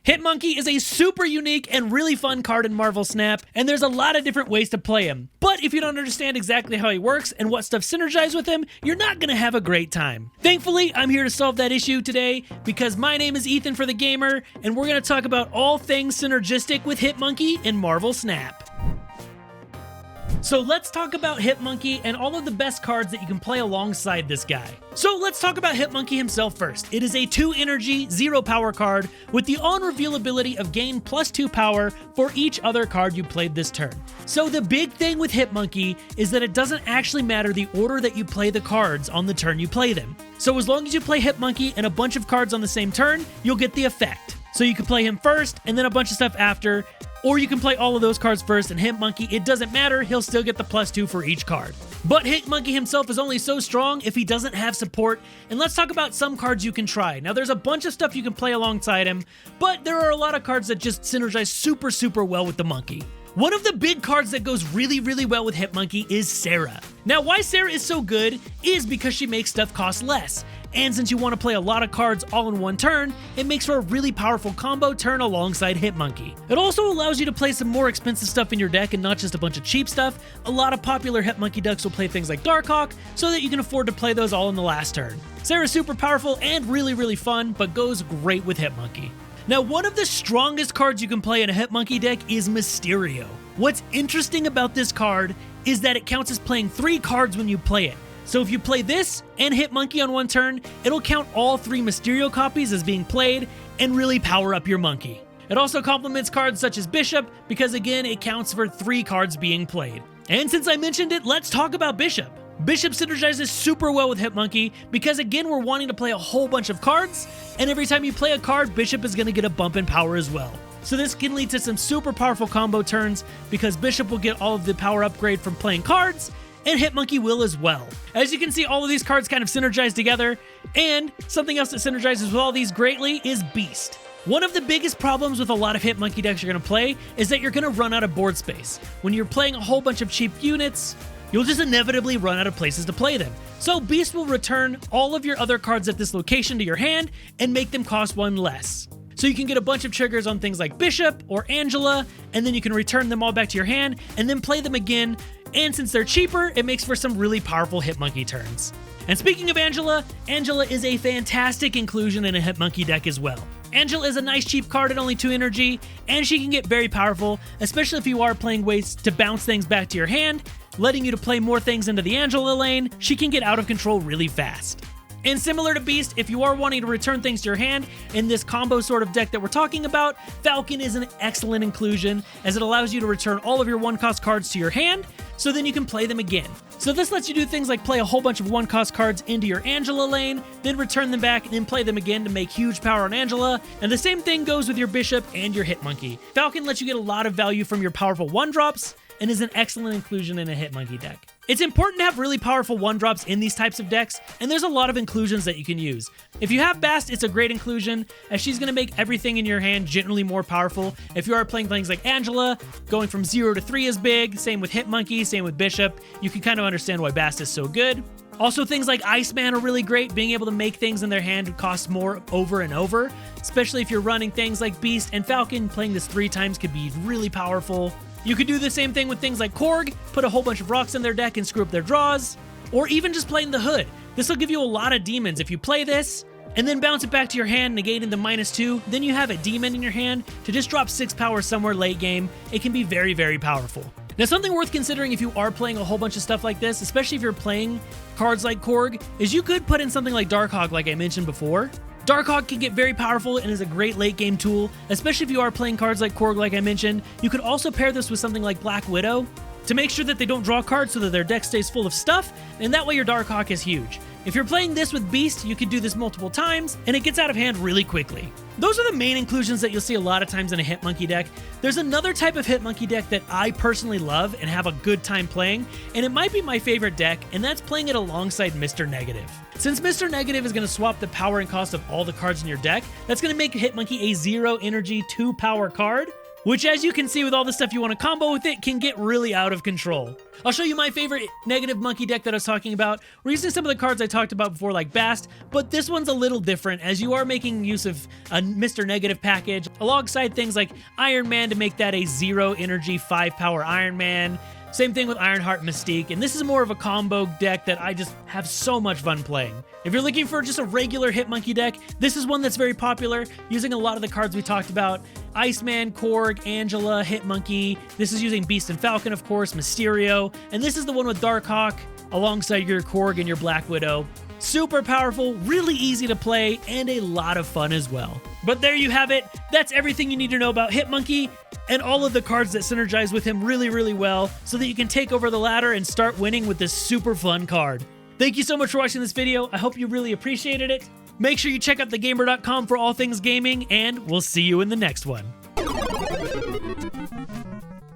HitMonkey is a super unique and really fun card in Marvel Snap, and there's a lot of different ways to play him. But if you don't understand exactly how he works and what stuff synergizes with him, you're not gonna have a great time. Thankfully, I'm here to solve that issue today, because my name is Ethan for the Gamer, and we're gonna talk about all things synergistic with HitMonkey in Marvel Snap. So let's talk about HitMonkey and all of the best cards that you can play alongside this guy. So let's talk about HitMonkey himself first. It is a 2 energy, 0 power card with the on-reveal ability of gain +2 power for each other card you played this turn. So the big thing with HitMonkey is that it doesn't actually matter the order that you play the cards on the turn you play them. So as long as you play HitMonkey and a bunch of cards on the same turn, you'll get the effect. So you can play him first and then a bunch of stuff after, or you can play all of those cards first and HitMonkey, it doesn't matter, he'll still get the +2 for each card. But HitMonkey himself is only so strong if he doesn't have support, and let's talk about some cards you can try. Now there's a bunch of stuff you can play alongside him, but there are a lot of cards that just synergize super well with the monkey. One of the big cards that goes really well with HitMonkey is Sarah. Now why Sarah is so good is because she makes stuff cost less. And since you want to play a lot of cards all in one turn, it makes for a really powerful combo turn alongside HitMonkey. It also allows you to play some more expensive stuff in your deck and not just a bunch of cheap stuff. A lot of popular HitMonkey decks will play things like Darkhawk so that you can afford to play those all in the last turn. Sarah's super powerful and really fun, but goes great with HitMonkey. Now, one of the strongest cards you can play in a HitMonkey deck is Mysterio. What's interesting about this card is that it counts as playing 3 cards when you play it. So if you play this and HitMonkey on one turn, it'll count all 3 Mysterio copies as being played and really power up your monkey. It also complements cards such as Bishop because again, it counts for 3 cards being played. And since I mentioned it, let's talk about Bishop. Bishop synergizes super well with HitMonkey because again, we're wanting to play a whole bunch of cards, and every time you play a card, Bishop is going to get a bump in power as well. So this can lead to some super powerful combo turns because Bishop will get all of the power upgrade from playing cards, and HitMonkey will as well. As you can see, all of these cards kind of synergize together, and something else that synergizes with all these greatly is Beast. One of the biggest problems with a lot of HitMonkey decks you're going to play is that you're going to run out of board space. When you're playing a whole bunch of cheap units, you'll just inevitably run out of places to play them. So Beast will return all of your other cards at this location to your hand and make them cost 1 less. So you can get a bunch of triggers on things like Bishop or Angela, and then you can return them all back to your hand and then play them again. And since they're cheaper, it makes for some really powerful HitMonkey turns. And speaking of Angela, Angela is a fantastic inclusion in a HitMonkey deck as well. Angela is a nice cheap card at only 2 energy, and she can get very powerful, especially if you are playing ways to bounce things back to your hand, letting you to play more things into the Angela lane. She can get out of control really fast. And similar to Beast, if you are wanting to return things to your hand in this combo sort of deck that we're talking about, Falcon is an excellent inclusion as it allows you to return all of your 1-cost cards to your hand, so then you can play them again. So this lets you do things like play a whole bunch of 1-cost cards into your Angela lane, then return them back and then play them again to make huge power on Angela, and the same thing goes with your Bishop and your HitMonkey. Falcon lets you get a lot of value from your powerful 1-drops, and is an excellent inclusion in a HitMonkey deck. It's important to have really powerful 1-drops in these types of decks, and there's a lot of inclusions that you can use. If you have Bast, it's a great inclusion, as she's going to make everything in your hand generally more powerful. If you are playing things like Angela, going from 0 to 3 is big, same with HitMonkey, same with Bishop. You can kind of understand why Bast is so good. Also, things like Iceman are really great. Being able to make things in their hand cost more over and over, especially if you're running things like Beast and Falcon. Playing this 3 times could be really powerful. You could do the same thing with things like Korg, put a whole bunch of rocks in their deck and screw up their draws, or even just playing the Hood. This will give you a lot of demons. If you play this, and then bounce it back to your hand, negating the -2, then you have a demon in your hand to just drop 6 power somewhere late game. It can be very powerful. Now, something worth considering if you are playing a whole bunch of stuff like this, especially if you're playing cards like Korg, is you could put in something like Darkhawk like I mentioned before. Darkhawk can get very powerful and is a great late game tool, especially if you are playing cards like Korg like I mentioned. You could also pair this with something like Black Widow to make sure that they don't draw cards so that their deck stays full of stuff, and that way your Darkhawk is huge. If you're playing this with Beast, you could do this multiple times, and it gets out of hand really quickly. Those are the main inclusions that you'll see a lot of times in a HitMonkey deck. There's another type of HitMonkey deck that I personally love and have a good time playing, and it might be my favorite deck, and that's playing it alongside Mr. Negative. Since Mr. Negative is going to swap the power and cost of all the cards in your deck, that's going to make HitMonkey a 0 energy 2 power card. which, as you can see with all the stuff you want to combo with it, can get really out of control. I'll show you my favorite negative monkey deck that I was talking about. We're using some of the cards I talked about before, like Bast, but this one's a little different, as you are making use of a Mr. Negative package, alongside things like Iron Man to make that a 0 energy 5 power Iron Man. Same thing with Ironheart Mystique, and this is more of a combo deck that I just have so much fun playing. If you're looking for just a regular HitMonkey deck, this is one that's very popular, using a lot of the cards we talked about. Iceman, Korg, Angela, HitMonkey. This is using Beast and Falcon, of course, Mysterio, and this is the one with Darkhawk, alongside your Korg and your Black Widow. Super powerful, really easy to play, and a lot of fun as well. But there you have it. That's everything you need to know about HitMonkey and all of the cards that synergize with him really, really well, so that you can take over the ladder and start winning with this super fun card. Thank you so much for watching this video. I hope you really appreciated it. Make sure you check out thegamer.com for all things gaming, and we'll see you in the next one.